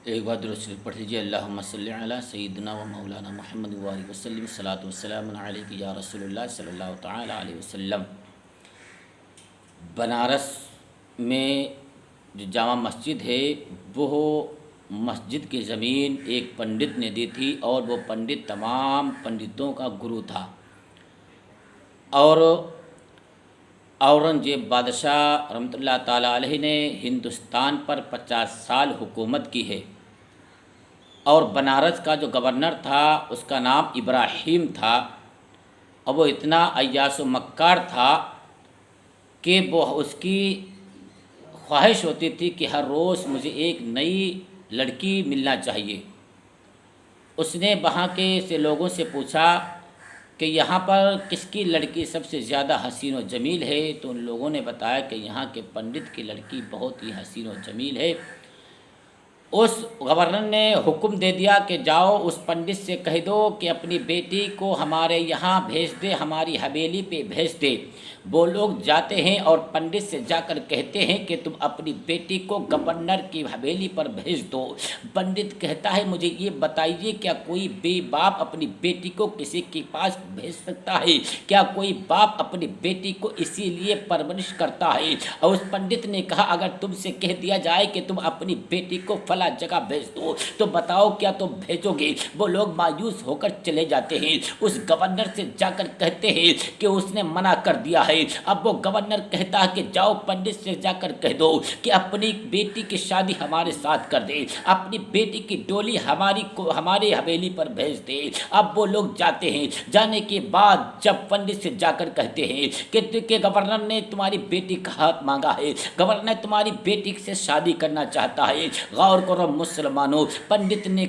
ایک بار درود شریف پڑھ لیجیے۔ اللہم صلی علی سیدنا و مولانا محمد وآلہ وسلم، صلاۃ والسلام علیک یا رسول اللہ صلی اللہ تعالی علیہ وسلم۔ بنارس میں جو جامع مسجد ہے وہ مسجد کی زمین ایک پنڈت نے دی تھی، اور وہ پنڈت تمام پنڈتوں کا گرو تھا، اور اورنگزیب بادشاہ رحمۃ اللہ تعالیٰ علیہ نے ہندوستان پر 50 سال حکومت کی ہے، اور بنارس کا جو گورنر تھا اس کا نام ابراہیم تھا، اور وہ اتنا عیاس و مکار تھا کہ وہ اس کی خواہش ہوتی تھی کہ ہر روز مجھے ایک نئی لڑکی ملنا چاہیے۔ اس نے وہاں کے سے لوگوں سے پوچھا کہ یہاں پر کس کی لڑکی سب سے زیادہ حسین و جمیل ہے، تو ان لوگوں نے بتایا کہ یہاں کے پنڈت کی لڑکی بہت ہی حسین و جمیل ہے۔ اس گورنر نے حکم دے دیا کہ جاؤ اس پنڈت سے کہہ دو کہ اپنی بیٹی کو ہمارے یہاں بھیج دے، ہماری حویلی پہ بھیج دے۔ وہ لوگ جاتے ہیں اور پنڈت سے جا کر کہتے ہیں کہ تم اپنی بیٹی کو گورنر کی حویلی پر بھیج دو۔ پنڈت کہتا ہے مجھے یہ بتائیے، کیا کوئی بے باپ اپنی بیٹی کو کسی کے پاس بھیج سکتا ہے؟ کیا کوئی باپ اپنی بیٹی کو اسی لیے پرورش کرتا ہے؟ اور اس پنڈت نے کہا اگر تم سے کہہ دیا جائے کہ تم اپنی بیٹی کو فلاں جگہ بھیج دو تو بتاؤ کیا تم بھیجو گے؟ وہ لوگ مایوس ہو کر چلے جاتے ہیں۔ اس گورنر سے جا کر کہتے ہیں کہ اس نے منع کر دیا ہے۔ اب وہ گورنر کہتا ہے کہ جاؤ پنڈت سے جا کر کہہ دو کہ اپنی بیٹی کی شادی ہمارے ساتھ کر دے، اپنی بیٹی کی ڈولی ہمارے حویلی پر بھیج دے۔ اب وہ لوگ جاتے ہیں۔ جانے کے بعد جب پنڈت سے جا کر کہتے ہیں کہ گورنر نے تمہاری بیٹی کا ہاتھ مانگا ہے، گورنر نے تمہاری بیٹی سے شادی کرنا چاہتا ہے، غور کرو مسلمانوں۔ پنڈت نے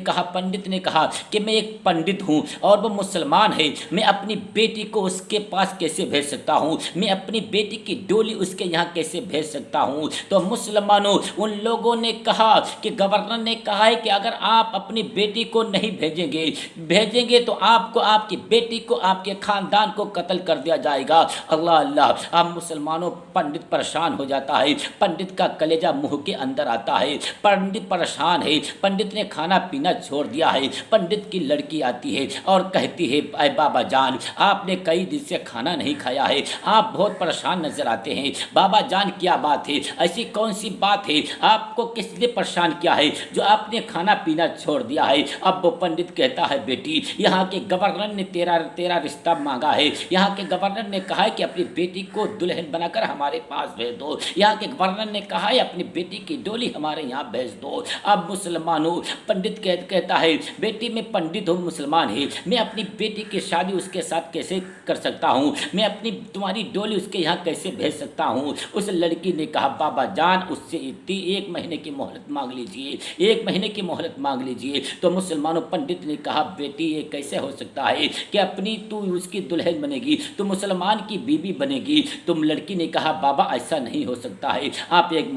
کہا کہ میں ایک پنڈت ہوں اور وہ مسلمان ہے، میں اپنی بیٹی کو اس کے پاس کیسے بھیج سکتا ہوں؟ میں اپنی بیٹی کی ڈولی اس کے یہاں کیسے بھیج سکتا ہوں؟ تو مسلمانوں ان لوگوں نے کہا کہ گورنر نے کہا ہے کہ اگر آپ اپنی بیٹی کو نہیں بھیجیں گے تو آپ کو، آپ کی بیٹی کو، آپ کے خاندان کو قتل کر دیا جائے گا۔ اللہ اللہ! اب مسلمانوں پنڈت پریشان ہو جاتا ہے، پنڈت کا کلیجہ منہ کے اندر آتا ہے، پنڈت پریشان ہے، پنڈت نے کھانا پینا چھوڑ دیا ہے۔ پنڈت کی لڑکی آتی ہے اور کہتی ہے اے بابا جان، آپ نے کئی دن سے کھانا نہیں کھایا ہے، آپ بہت پریشان نظر آتے ہیں۔ بابا جان کیا بات ہے؟ ایسی کون سی بات ہے؟ آپ کو کس نے پریشان کیا ہے جو آپ نے کھانا پینا چھوڑ دیا ہے؟ اب وہ پنڈت کہتا ہے بیٹی، یہاں کے گورنر نے تیرا رشتہ مانگا ہے، یہاں کے گورنر نے کہا ہے کہ اپنی بیٹی کو دلہن بنا کر ہمارے پاس بھیج دو، یہاں کے گورنر نے کہا ہے اپنی بیٹی کی ڈولی ہمارے یہاں بھیج دو۔ اب مسلمانوں پنڈت کہتا ہے بیٹی میں پنڈت ہوں، مسلمان ہے، میں اپنی بیٹی کی شادی اس کے ساتھ کیسے کر سکتا ہوں؟ میں تمہاری ڈولی اس کے یہاں کیسے بھیج سکتا ہوں؟ اس لڑکی نے کہا بابا جان اس سے 1 مہینے کی مہلت مانگ لیجئے، 1 مہینے کی مہلت مانگ لیجئے۔ تو مسلمانوں پنڈت نے کہا بیٹی یہ کیسے ہو سکتا ہے کہ تو اس کی دلہن بنے گی، تو مسلمان کی بیوی بنے گی؟ تم لڑکی نے کہا بابا ایسا نہیں ہو سکتا ہے، آپ 1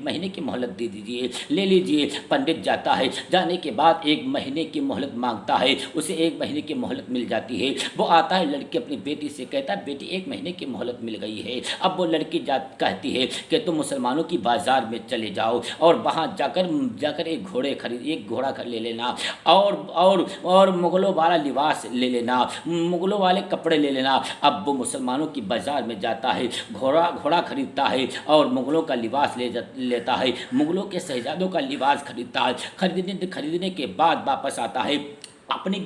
مہینے کی مہلت دے دیجئے، لے لیجئے۔ پنڈت جاتا ہے، جانے کے بعد 1 مہینے کی مہلت مانگتا ہے، اسے 1 مہینے کی مہلت مل جاتی ہے۔ وہ آتا ہے، لڑکی اپنی بیٹی سے کہتا ہے بیٹی 1 مہینے کی مہلت مل گئی ہے۔ اب وہ لڑکی کہتی ہے کہ تم مسلمانوں کی بازار میں چلے جاؤ اور وہاں جا کر ایک گھوڑا لے لینا، اور مغلوں والا لباس لے لینا، مغلوں والے کپڑے لے لینا۔ اب وہ مسلمانوں کی بازار میں جاتا ہے، گھوڑا خریدتا ہے اور مغلوں کا لباس لیتا ہے، مغلوں کے شہزادوں کا لباس خریدتا ہے۔ خریدنے کے بعد واپس آتا ہے، اپنی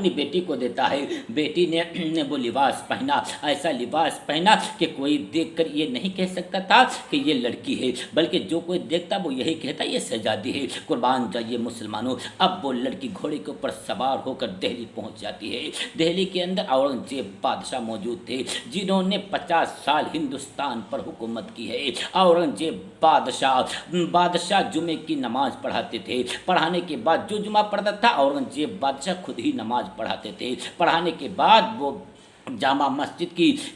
بیٹی کو دیتا ہے، بیٹی نے وہ لباس پہنا، ایسا لباس پہنا کہ کوئی دیکھ کر یہ نہیں کہہ سکتا تھا کہ یہ لڑکی ہے، بلکہ جو کوئی دیکھتا وہ یہی کہتا یہ شہزادی ہے۔ قربان جائیے مسلمانوں! اب وہ لڑکی گھوڑے کے اوپر سوار ہو کر دہلی پہنچ جاتی ہے۔ دہلی کے اندر اورنگزیب بادشاہ موجود تھے جنہوں نے 50 سال ہندوستان پر حکومت کی ہے۔ اورنگزیب بادشاہ جمعے کی نماز پڑھاتے تھے، پڑھانے کے بعد جو جمعہ پڑھتا تھا اورنگزیب بادشاہ خود ہی نماز پڑھاتے تھے۔ پڑھانے کے بعد وہ जामा मस्जिद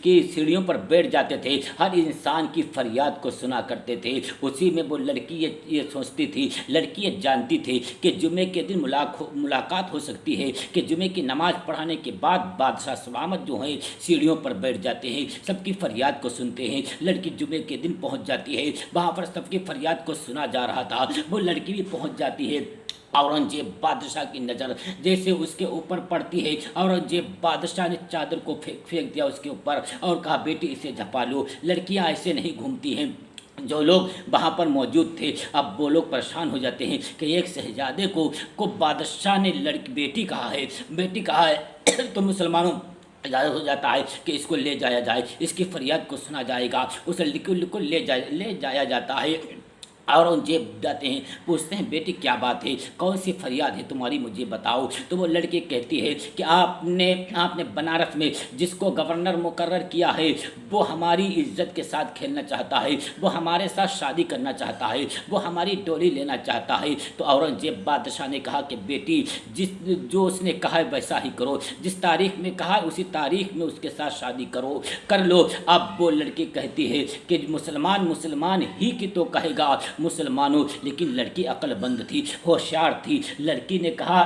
की सीढ़ियों पर बैठ जाते थे, हर इंसान की फरियाद को सुना करते थे। उसी में वो लड़की ये सोचती थी, लड़की ये जानती थी कि जुमे के दिन मुलाकात हो सकती है, कि जुमे की नमाज़ पढ़ाने के बाद बादशाह सलामत जो हैं सीढ़ियों पर बैठ जाते हैं, सबकी फरियाद को सुनते हैं। लड़की जुमे के दिन पहुंच जाती है, वहाँ पर सबकी फरियाद को सुना जा रहा था। वो लड़की भी पहुंच जाती है। औरंगजेब बादशाह की नज़र जैसे उसके ऊपर पड़ती है, औरंगजेब बादशाह ने चादर को फेंक दिया उसके ऊपर और कहा, बेटी इसे झपा लो। लड़कियां ऐसे नहीं घूमती हैं। जो लोग वहाँ पर मौजूद थे, अब वो लोग परेशान हो जाते हैं कि एक शहजादे को बादशाह ने बेटी कहा है, बेटी कहा है तो मुसलमानों इजाज़त हो जाता है कि इसको ले जाया जाए, इसकी फरियाद को सुना जाएगा। उस लड़की को ले जाया जाता है। औरंगजेब जाते हैं, पूछते हैं, बेटी क्या बात है, कौन सी फरियाद है तुम्हारी, मुझे बताओ। तो वो लड़की कहती है कि आपने बनारस में जिसको गवर्नर मुकर्रर किया है वो हमारी इज्जत के साथ खेलना चाहता है, वो हमारे साथ शादी करना चाहता है, वो हमारी डोली लेना चाहता है। तो औरंगजेब बादशाह ने कहा कि बेटी जो उसने कहा है वैसा ही करो, जिस तारीख में कहा है उसी तारीख में उसके साथ शादी कर लो। अब वो लड़की कहती है कि मुसलमान ही की तो कहेगा मुसलमानों, लेकिन लड़की अक्लमंद थी, होशियार थी। लड़की ने कहा,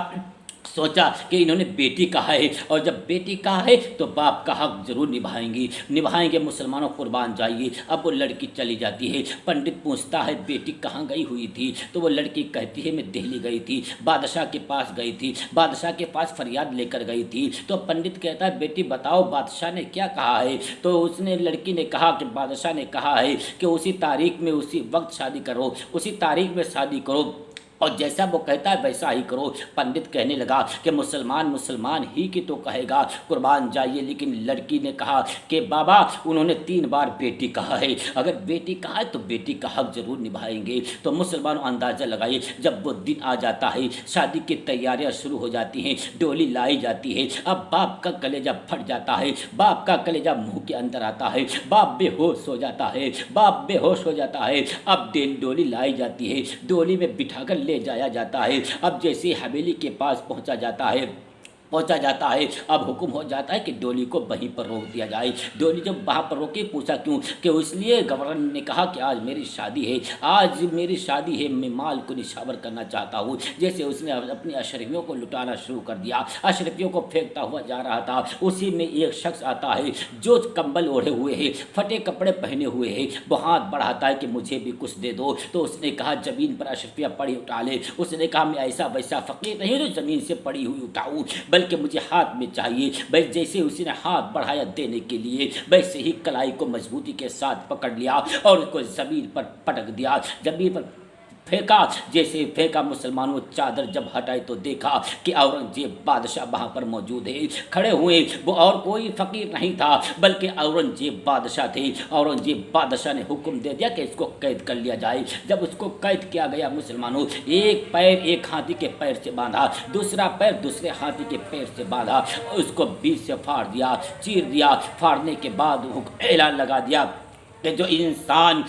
सोचा कि इन्होंने बेटी कहा है और जब बेटी कहा है तो बाप का हक जरूर निभाएंगे मुसलमानों, कुर्बान जाइए। अब वो लड़की चली जाती है। पंडित पूछता है, बेटी कहाँ गई हुई थी? तो वो लड़की कहती है, मैं दिल्ली गई थी, बादशाह के पास गई थी, बादशाह के पास फरियाद लेकर गई थी। तो पंडित कहता है, बेटी बताओ बादशाह ने क्या कहा है? तो उसने लड़की ने कहा कि बादशाह ने कहा है कि उसी तारीख में उसी वक्त शादी करो, उसी तारीख में शादी करो और जैसा वो कहता है वैसा ही करो। पंडित कहने लगा कि मुसलमान ही की तो कहेगा, कुर्बान जाइए। लेकिन लड़की ने कहा कि बाबा उन्होंने 3 बार बेटी कहा है, अगर बेटी कहा है तो बेटी का हक जरूर निभाएंगे। तो मुसलमानों अंदाज़ा लगाइए, जब वो दिन आ जाता है, शादी की तैयारियां शुरू हो जाती हैं, डोली लाई जाती है। अब बाप का कलेजा फट जाता है, बाप का कलेजा मुँह के अंदर आता है, बाप बेहोश हो जाता है। अब डोली लाई जाती है, डोली में बिठाकर ले जाया जाता है। अब जैसे हवेली के पास पहुंचा जाता है, अब हुक्म हो जाता है कि डोली को वहीं पर रोक दिया जाए। डोली जब वहाँ पर रोके, पूछा क्यों? कि इसलिए गवर्नर ने कहा कि आज मेरी शादी है, मैं माल को निछावर करना चाहता हूँ। जैसे उसने अपनी अशरफियों को लुटाना शुरू कर दिया, अशरफियों को फेंकता हुआ जा रहा था। उसी में एक शख्स आता है जो कंबल ओढ़े हुए है, फटे कपड़े पहने हुए है, वो हाथ बढ़ाता है कि मुझे भी कुछ दे दो। तो उसने कहा, ज़मीन पर अशरफियाँ पड़ी उठा ले। उसने कहा, मैं ऐसा वैसा फ़कीर नहीं हूँ जो ज़मीन से पड़ी हुई उठाऊँ, बल्कि मुझे हाथ में चाहिए। बस जैसे उसने हाथ बढ़ाया देने के लिए, वैसे ही कलाई को मजबूती के साथ पकड़ लिया और उसको ज़मीन पर पटक दिया, ज़मीन पर फेंका। जैसे फेंका, मुसलमानों चादर जब हटाई तो देखा कि औरंगजेब बादशाह वहाँ पर मौजूद है, खड़े हुए। वो और कोई फ़कीर नहीं था बल्कि औरंगजेब बादशाह थे। औरंगजेब बादशाह ने हुक्म दे दिया कि इसको कैद कर लिया जाए। जब उसको कैद किया गया, मुसलमानों एक पैर एक हाथी के पैर से बांधा, दूसरा पैर दूसरे हाथी के पैर से बांधा, उसको बीच से फाड़ दिया, चीर दिया। फाड़ने के बाद ऐलान लगा दिया कि जो इंसान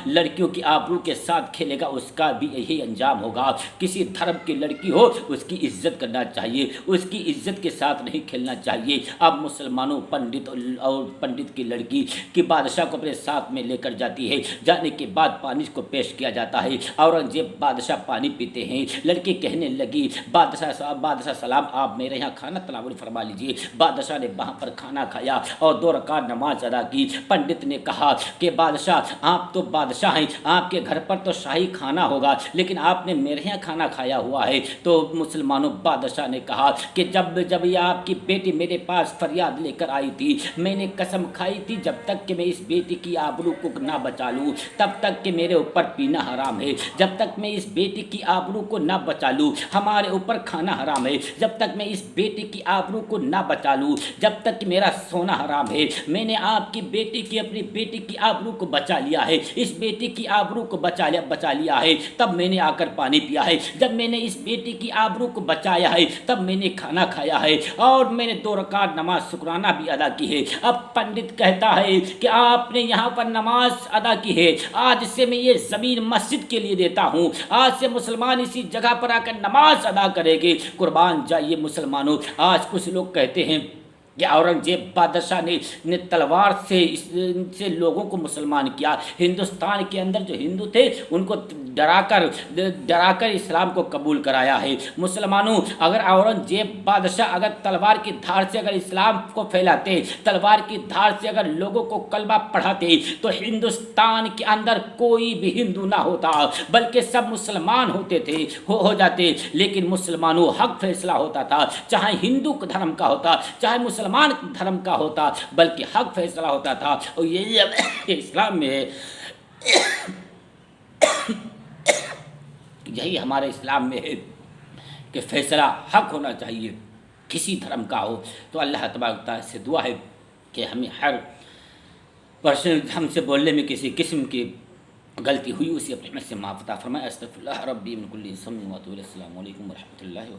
लड़कियों की आबरू के साथ खेलेगा उसका भी यही अंजाम होगा। किसी धर्म की लड़की हो उसकी इज्जत करना चाहिए, उसकी इज्जत के साथ नहीं खेलना चाहिए। अब मुसलमानों पंडित की लड़की की बादशाह को अपने साथ में लेकर जाती है। जाने के बाद पानी को पेश किया जाता है। औरंगजेब बादशाह पानी पीते हैं। लड़की कहने लगी, बादशाह सलाम, आप मेरे यहाँ खाना तनावुल फरमा लीजिए। बादशाह ने वहाँ पर खाना खाया और 2 रकात नमाज अदा की। पंडित ने कहा कि बादशाह, आप तो बादशाह हैं, आपके घर पर तो शाही खाना होगा, लेकिन आपने मेरे यहाँ खाना खाया हुआ है। तो मुसलमानों बादशाह ने कहा कि जब ये आपकी बेटी मेरे पास फरियाद लेकर आई थी, मैंने कसम खाई थी जब तक कि मैं इस बेटी की आबरू को ना बचा लूँ तब तक कि मेरे ऊपर पीना हराम है। जब तक मैं इस बेटी की आबरू को ना बचा लूँ, हमारे ऊपर खाना हराम है। जब तक मैं इस बेटी की आबरू को ना बचा लूँ, जब तक कि मेरा सोना हराम है। मैंने आपकी बेटी की, अपनी बेटी की आबरू को बचा लिया है। इस बेटी की आबरू को बचा लिया है, तब मैंने आकर पानी पिया है। जब मैंने इस बेटी की आबरू को बचाया है तब मैंने खाना खाया है और मैंने 2 रकात नमाज शुक्राना भी अदा की है। अब पंडित कहता है कि आपने यहाँ पर नमाज अदा की है, आज से मैं ये ज़मीन मस्जिद के लिए देता हूँ। आज से मुसलमान इसी जगह पर आकर नमाज अदा करेंगे। कुर्बान जाइए मुसलमानों। आज कुछ लोग कहते हैं کہ اورنگزیب بادشاہ نے تلوار سے لوگوں کو مسلمان کیا. ہندوستان کے اندر جو ہندو تھے ان کو ڈرا کر اسلام کو قبول کرایا ہے. مسلمانوں، اگر اورنگزیب بادشاہ اگر تلوار کی دھار سے اگر اسلام کو پھیلاتے، تلوار کی دھار سے اگر لوگوں کو کلمہ پڑھاتے، تو ہندوستان کے اندر کوئی بھی ہندو نہ ہوتا، بلکہ سب مسلمان ہوتے تھے، ہو جاتے. لیکن مسلمانوں حق فیصلہ ہوتا تھا، چاہے ہندو دھرم کا ہوتا، چاہے مسلمان دھرم کا ہوتا، بلکہ حق فیصلہ ہوتا تھا. اور یہی اسلام میں ہے، یہی ہمارے اسلام میں ہے کہ فیصلہ حق ہونا چاہیے، کسی دھرم کا ہو. تو اللہ تبارک و تعالیٰ سے دعا ہے کہ ہمیں ہر پرسن ہم سے بولنے میں کسی قسم کی غلطی ہوئی اسے اپنے رحمت سے معاف عطا فرمائے. استغفر اللہ ربی من کل ذنب و اتوب الیہ. السلام علیکم ورحمۃ اللہ وبرکاتہ.